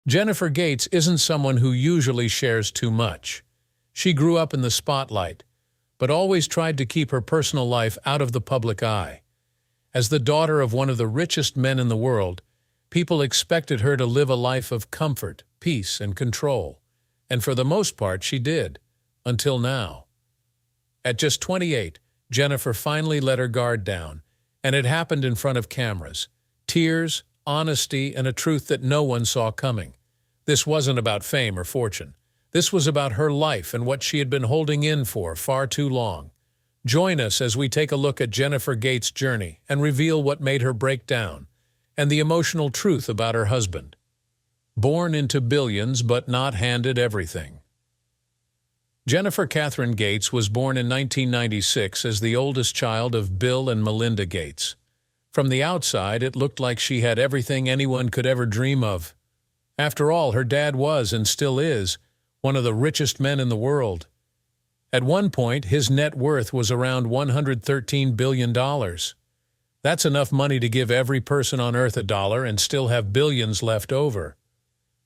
Jennifer Gates isn't someone who usually shares too much. She grew up in the spotlight, but always tried to keep her personal life out of the public eye. As the daughter of one of the richest men in the world, people expected her to live a life of comfort, peace, and control. And for the most part, she did, until now. At just 28, Jennifer finally let her guard down, and it happened in front of cameras. Tears, honesty, and a truth that no one saw coming. This wasn't about fame or fortune. This was about her life and what she had been holding in for far too long. Join us as we take a look at Jennifer Gates' journey and reveal what made her break down, and the emotional truth about her husband. Born into billions but not handed everything. Jennifer Catherine Gates was born in 1996 as the oldest child of Bill and Melinda Gates. From the outside, it looked like she had everything anyone could ever dream of. After all, her dad was, and still is, one of the richest men in the world. At one point, his net worth was around $113 billion. That's enough money to give every person on Earth $1 and still have billions left over.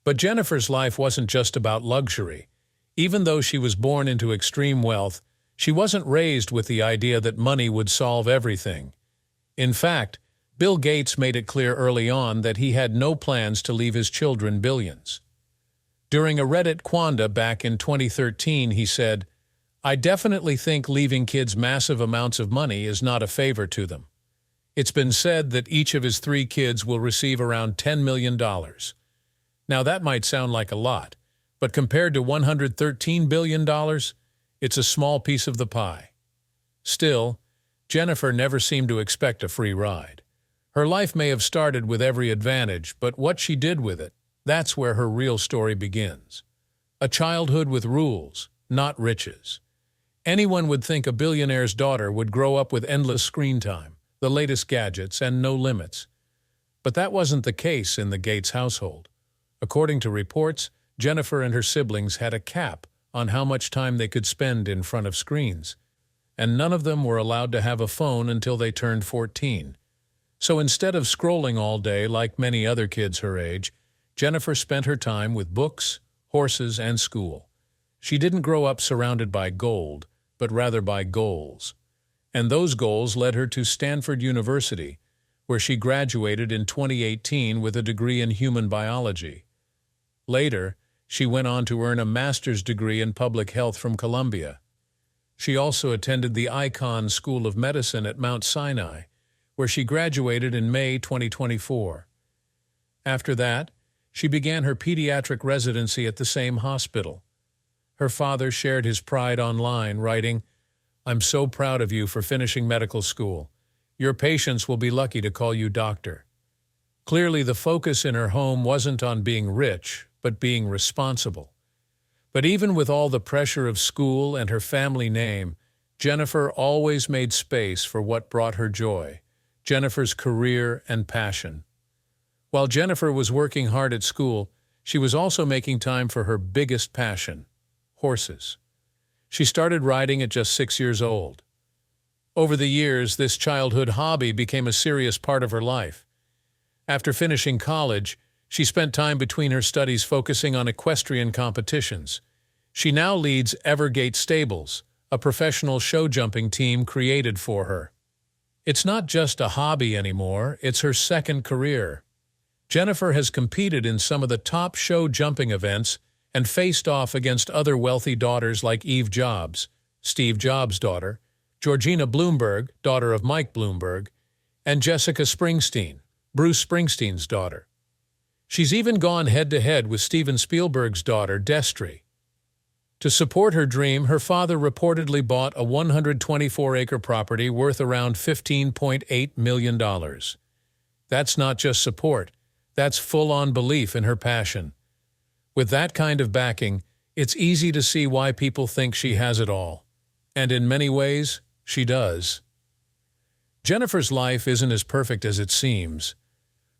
But Jennifer's life wasn't just about luxury. Even though she was born into extreme wealth, she wasn't raised with the idea that money would solve everything. In fact, Bill Gates made it clear early on that he had no plans to leave his children billions. During a Reddit Quanda back in 2013, he said, "I definitely think leaving kids massive amounts of money is not a favor to them." It's been said that each of his 3 kids will receive around $10 million. Now that might sound like a lot, but compared to $113 billion, it's a small piece of the pie. Still, Jennifer never seemed to expect a free ride. Her life may have started with every advantage, but what she did with it, that's where her real story begins. A childhood with rules, not riches. Anyone would think a billionaire's daughter would grow up with endless screen time, the latest gadgets, and no limits. But that wasn't the case in the Gates household. According to reports, Jennifer and her siblings had a cap on how much time they could spend in front of screens, and none of them were allowed to have a phone until they turned 14. So instead of scrolling all day like many other kids her age, Jennifer spent her time with books, horses, and school. She didn't grow up surrounded by gold, but rather by goals. And those goals led her to Stanford University, where she graduated in 2018 with a degree in human biology. Later, she went on to earn a master's degree in public health from Columbia. She also attended the Icahn School of Medicine at Mount Sinai, where she graduated in May 2024. After that, she began her pediatric residency at the same hospital. Her father shared his pride online, writing, "I'm so proud of you for finishing medical school. Your patients will be lucky to call you doctor." Clearly, the focus in her home wasn't on being rich, but being responsible. But even with all the pressure of school and her family name, Jennifer always made space for what brought her joy, Jennifer's career and passion. While Jennifer was working hard at school, she was also making time for her biggest passion, horses. She started riding at just 6 years old. Over the years, this childhood hobby became a serious part of her life. After finishing college, she spent time between her studies focusing on equestrian competitions. She now leads Evergate Stables, a professional show jumping team created for her. It's not just a hobby anymore, it's her second career. Jennifer has competed in some of the top show jumping events and faced off against other wealthy daughters like Eve Jobs, Steve Jobs' daughter, Georgina Bloomberg, daughter of Mike Bloomberg, and Jessica Springsteen, Bruce Springsteen's daughter. She's even gone head-to-head with Steven Spielberg's daughter, Destry. To support her dream, her father reportedly bought a 124-acre property worth around $15.8 million. That's not just support, that's full-on belief in her passion. With that kind of backing, it's easy to see why people think she has it all. And in many ways, she does. Jennifer's life isn't as perfect as it seems.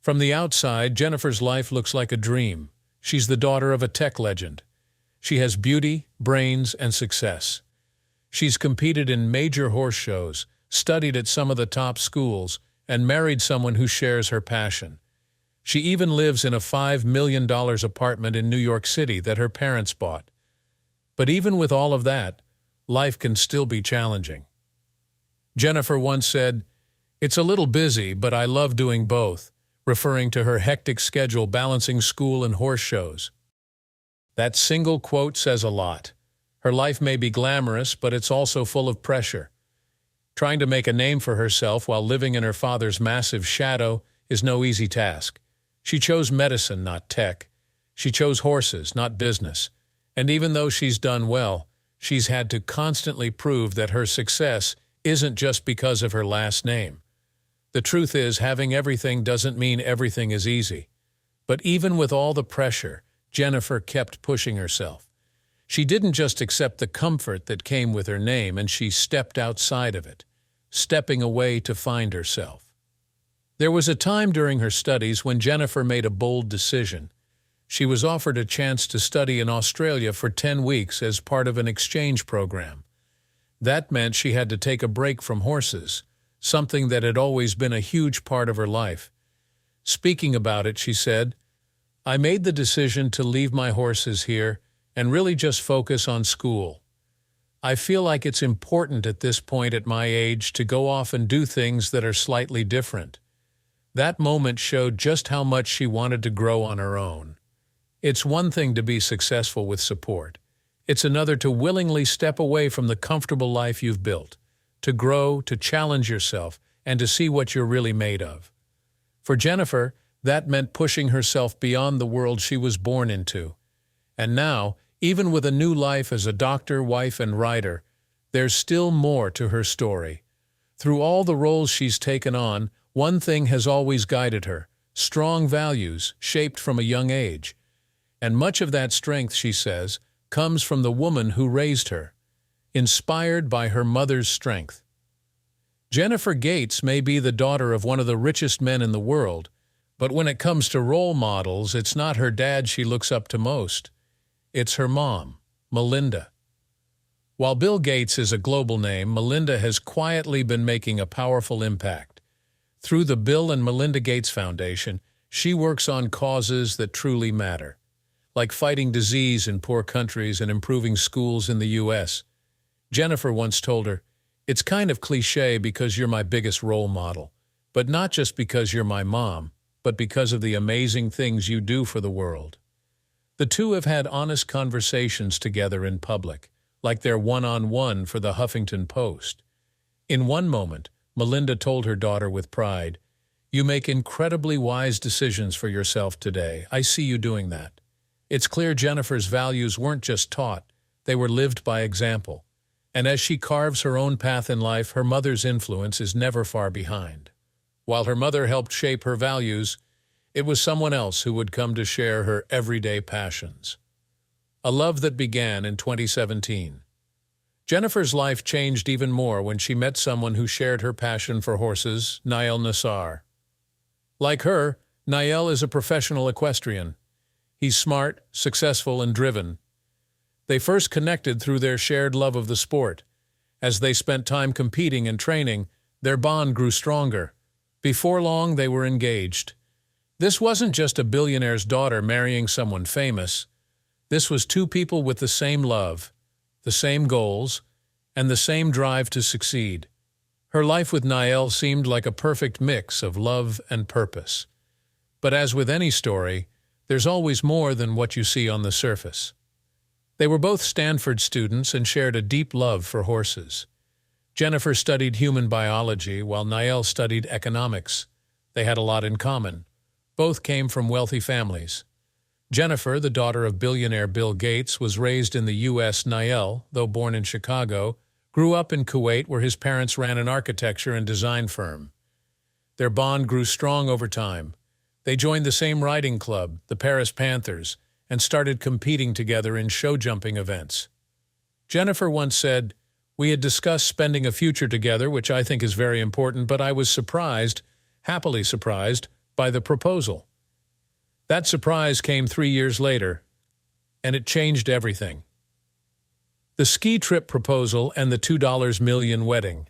From the outside, Jennifer's life looks like a dream. She's the daughter of a tech legend. She has beauty, brains, and success. She's competed in major horse shows, studied at some of the top schools, and married someone who shares her passion. She even lives in a $5 million apartment in New York City that her parents bought. But even with all of that, life can still be challenging. Jennifer once said, "It's a little busy, but I love doing both," referring to her hectic schedule balancing school and horse shows. That single quote says a lot. Her life may be glamorous, but it's also full of pressure. Trying to make a name for herself while living in her father's massive shadow is no easy task. She chose medicine, not tech. She chose horses, not business. And even though she's done well, she's had to constantly prove that her success isn't just because of her last name. The truth is, having everything doesn't mean everything is easy. But even with all the pressure, Jennifer kept pushing herself. She didn't just accept the comfort that came with her name, and she stepped outside of it, stepping away to find herself. There was a time during her studies when Jennifer made a bold decision. She was offered a chance to study in Australia for 10 weeks as part of an exchange program. That meant she had to take a break from horses, something that had always been a huge part of her life. Speaking about it, she said, "I made the decision to leave my horses here and really just focus on school. I feel like it's important at this point at my age to go off and do things that are slightly different." That moment showed just how much she wanted to grow on her own. It's one thing to be successful with support. It's another to willingly step away from the comfortable life you've built, to grow, to challenge yourself, and to see what you're really made of. For Jennifer, that meant pushing herself beyond the world she was born into. And now, even with a new life as a doctor, wife, and writer, there's still more to her story. Through all the roles she's taken on, one thing has always guided her: strong values shaped from a young age. And much of that strength, she says, comes from the woman who raised her, inspired by her mother's strength. Jennifer Gates may be the daughter of one of the richest men in the world, but when it comes to role models, it's not her dad she looks up to most. It's her mom, Melinda. While Bill Gates is a global name, Melinda has quietly been making a powerful impact. Through the Bill and Melinda Gates Foundation, she works on causes that truly matter, like fighting disease in poor countries and improving schools in the U.S. Jennifer once told her, "It's kind of cliché because you're my biggest role model, but not just because you're my mom, but because of the amazing things you do for the world." The two have had honest conversations together in public, like their one-on-one for the Huffington Post. In one moment, Melinda told her daughter with pride, "You make incredibly wise decisions for yourself today. I see you doing that." It's clear Jennifer's values weren't just taught, they were lived by example. And as she carves her own path in life, her mother's influence is never far behind. While her mother helped shape her values, it was someone else who would come to share her everyday passions. A love that began in 2017. Jennifer's life changed even more when she met someone who shared her passion for horses, Nael Nassar. Like her, Nael is a professional equestrian. He's smart, successful, and driven. They first connected through their shared love of the sport. As they spent time competing and training, their bond grew stronger. Before long, they were engaged. This wasn't just a billionaire's daughter marrying someone famous. This was two people with the same love, the same goals, and the same drive to succeed. Her life with Nael seemed like a perfect mix of love and purpose. But as with any story, there's always more than what you see on the surface. They were both Stanford students and shared a deep love for horses. Jennifer studied human biology while Nael studied economics. They had a lot in common. Both came from wealthy families. Jennifer, the daughter of billionaire Bill Gates, was raised in the U.S. Nael, though born in Chicago, grew up in Kuwait where his parents ran an architecture and design firm. Their bond grew strong over time. They joined the same riding club, the Paris Panthers, and started competing together in show-jumping events. Jennifer once said, "We had discussed spending a future together, which I think is very important, but I was surprised, happily surprised, by the proposal." That surprise came 3 years later, and it changed everything. The ski trip proposal and the $2 million wedding.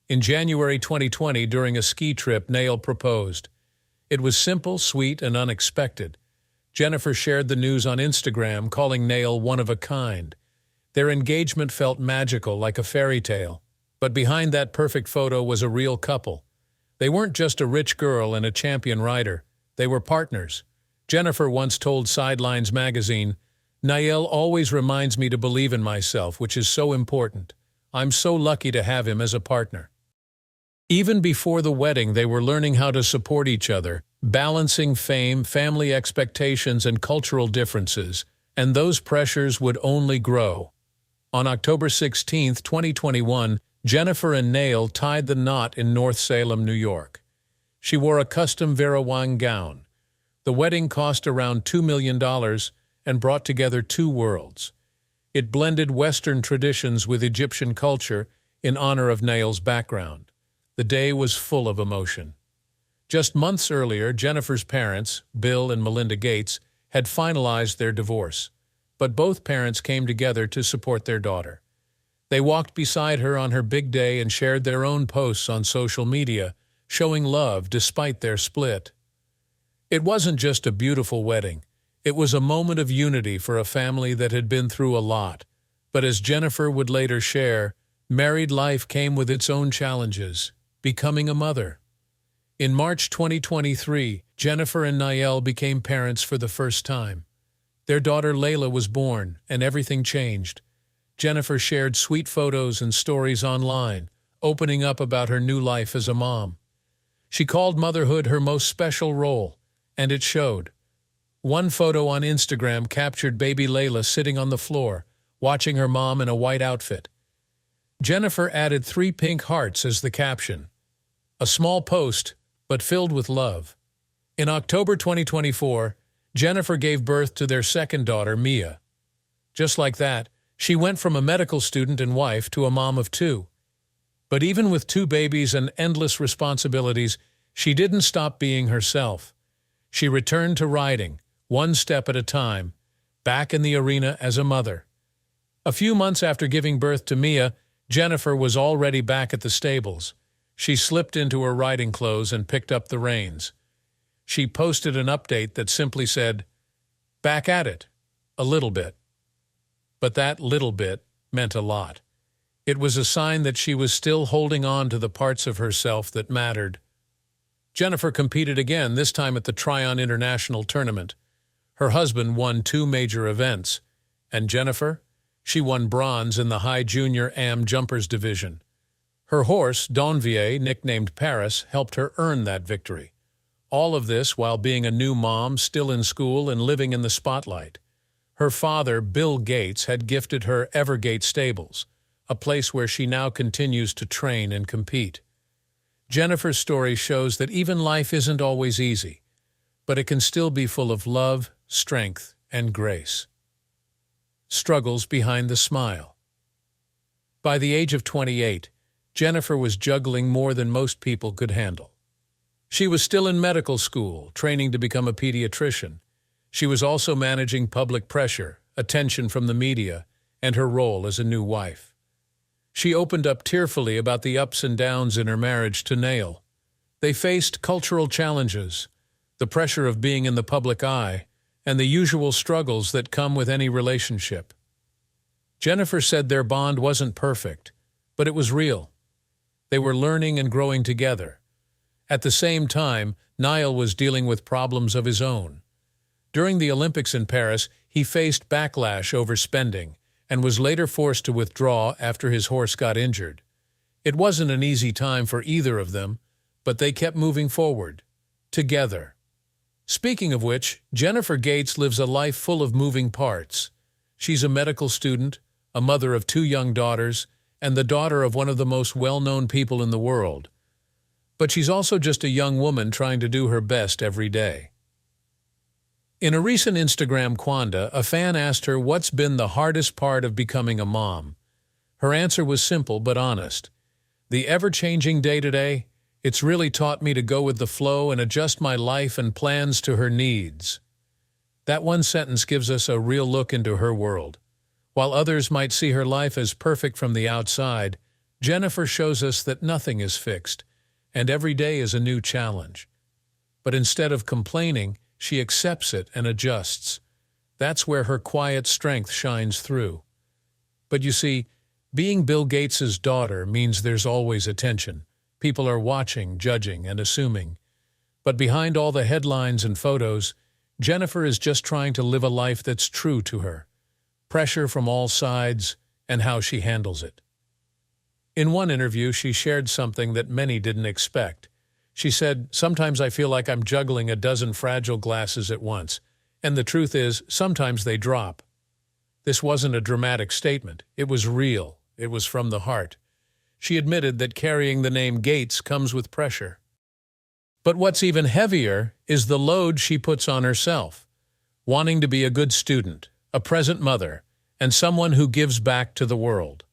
In January 2020, during a ski trip, Nael proposed. It was simple, sweet, and unexpected. Jennifer shared the news on Instagram, calling Nail one of a kind. Their engagement felt magical, like a fairy tale. But behind that perfect photo was a real couple. They weren't just a rich girl and a champion rider. They were partners. Jennifer once told Sidelines magazine, "Nael always reminds me to believe in myself, which is so important. I'm so lucky to have him as a partner." Even before the wedding, they were learning how to support each other, balancing fame, family expectations, and cultural differences, and those pressures would only grow. On October 16, 2021, Jennifer and Nail tied the knot in North Salem, New York. She wore a custom Vera Wang gown. The wedding cost around $2 million and brought together two worlds. It blended Western traditions with Egyptian culture in honor of Nail's background. The day was full of emotion. Just months earlier, Jennifer's parents, Bill and Melinda Gates, had finalized their divorce, but both parents came together to support their daughter. They walked beside her on her big day and shared their own posts on social media, showing love despite their split. It wasn't just a beautiful wedding. It was a moment of unity for a family that had been through a lot. But as Jennifer would later share, married life came with its own challenges, becoming a mother. In March 2023, Jennifer and Nael became parents for the first time. Their daughter Layla was born, and everything changed. Jennifer shared sweet photos and stories online, opening up about her new life as a mom. She called motherhood her most special role, and it showed. One photo on Instagram captured baby Layla sitting on the floor, watching her mom in a white outfit. Jennifer added 3 pink hearts as the caption. A small post, but filled with love. In October 2024, Jennifer gave birth to their second daughter, Mia. Just like that, she went from a medical student and wife to a mom of 2. But even with 2 babies and endless responsibilities, she didn't stop being herself. She returned to riding, one step at a time, back in the arena as a mother. A few months after giving birth to Mia, Jennifer was already back at the stables. She slipped into her riding clothes and picked up the reins. She posted an update that simply said, "Back at it, a little bit." But that little bit meant a lot. It was a sign that she was still holding on to the parts of herself that mattered. Jennifer competed again, this time at the Tryon International Tournament. Her husband won 2 major events, and Jennifer, she won bronze in the high junior AM jumpers division. Her horse, Donvier, nicknamed Paris, helped her earn that victory. All of this while being a new mom, still in school and living in the spotlight. Her father, Bill Gates, had gifted her Evergate Stables, a place where she now continues to train and compete. Jennifer's story shows that even life isn't always easy, but it can still be full of love, strength, and grace. Struggles behind the smile. By the age of 28, Jennifer was juggling more than most people could handle. She was still in medical school, training to become a pediatrician. She was also managing public pressure, attention from the media, and her role as a new wife. She opened up tearfully about the ups and downs in her marriage to Nael. They faced cultural challenges, the pressure of being in the public eye, and the usual struggles that come with any relationship. Jennifer said their bond wasn't perfect, but it was real. They were learning and growing together. At the same time, Nael was dealing with problems of his own. During the Olympics in Paris, he faced backlash over spending and was later forced to withdraw after his horse got injured. It wasn't an easy time for either of them, but they kept moving forward, together. Speaking of which, Jennifer Gates lives a life full of moving parts. She's a medical student, a mother of 2 young daughters, and the daughter of one of the most well-known people in the world. But she's also just a young woman trying to do her best every day. In a recent Instagram Quanda, a fan asked her what's been the hardest part of becoming a mom. Her answer was simple but honest. The ever-changing day-to-day, it's really taught me to go with the flow and adjust my life and plans to her needs. That one sentence gives us a real look into her world. While others might see her life as perfect from the outside, Jennifer shows us that nothing is fixed, and every day is a new challenge. But instead of complaining, she accepts it and adjusts. That's where her quiet strength shines through. But you see, being Bill Gates's daughter means there's always attention. People are watching, judging, and assuming. But behind all the headlines and photos, Jennifer is just trying to live a life that's true to her. Pressure from all sides, and how she handles it. In one interview, she shared something that many didn't expect. She said, "Sometimes I feel like I'm juggling a dozen fragile glasses at once. And the truth is, sometimes they drop." This wasn't a dramatic statement. It was real. It was from the heart. She admitted that carrying the name Gates comes with pressure. But what's even heavier is the load she puts on herself, wanting to be a good student, a present mother, and someone who gives back to the world.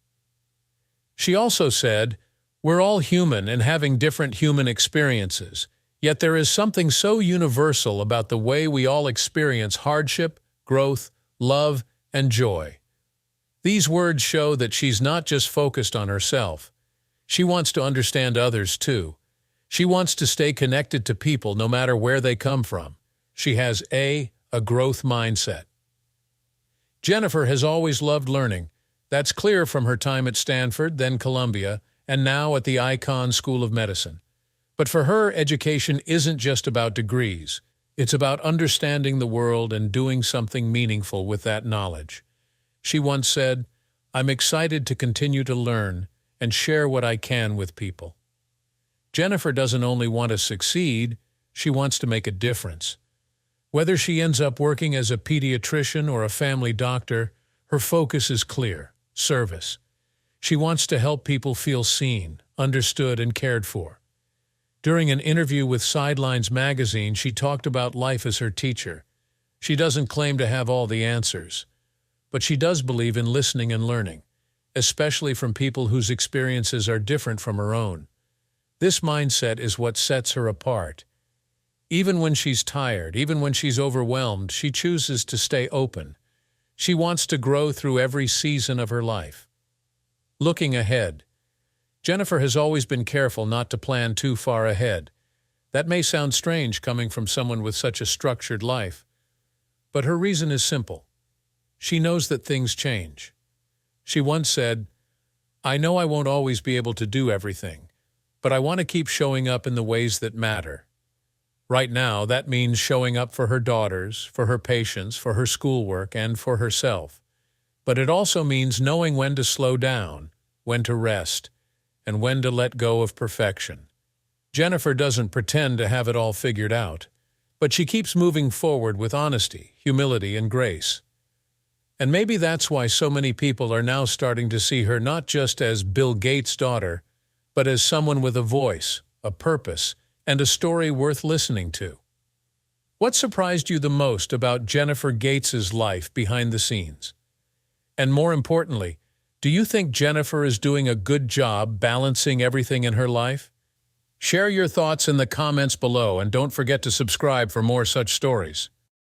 She also said, "We're all human and having different human experiences, yet there is something so universal about the way we all experience hardship, growth, love, and joy." These words show that she's not just focused on herself. She wants to understand others too. She wants to stay connected to people no matter where they come from. She has a growth mindset. Jennifer has always loved learning. That's clear from her time at Stanford, then Columbia, and now at the Icahn School of Medicine. But for her, education isn't just about degrees. It's about understanding the world and doing something meaningful with that knowledge. She once said, "I'm excited to continue to learn and share what I can with people." Jennifer doesn't only want to succeed, she wants to make a difference. Whether she ends up working as a pediatrician or a family doctor, her focus is clear: service. She wants to help people feel seen, understood, and cared for. During an interview with Sidelines magazine, she talked about life as her teacher. She doesn't claim to have all the answers, but she does believe in listening and learning, especially from people whose experiences are different from her own. This mindset is what sets her apart. Even when she's tired, even when she's overwhelmed, she chooses to stay open. She wants to grow through every season of her life. Looking ahead, Jennifer has always been careful not to plan too far ahead. That may sound strange coming from someone with such a structured life, but her reason is simple. She knows that things change. She once said, "I know I won't always be able to do everything, but I want to keep showing up in the ways that matter." Right now, that means showing up for her daughters, for her patients, for her schoolwork, and for herself. But it also means knowing when to slow down, when to rest, and when to let go of perfection. Jennifer doesn't pretend to have it all figured out, but she keeps moving forward with honesty, humility, and grace. And maybe that's why so many people are now starting to see her not just as Bill Gates' daughter, but as someone with a voice, a purpose, and a story worth listening to. What surprised you the most about Jennifer Gates's life behind the scenes? And more importantly, do you think Jennifer is doing a good job balancing everything in her life? Share your thoughts in the comments below and don't forget to subscribe for more such stories.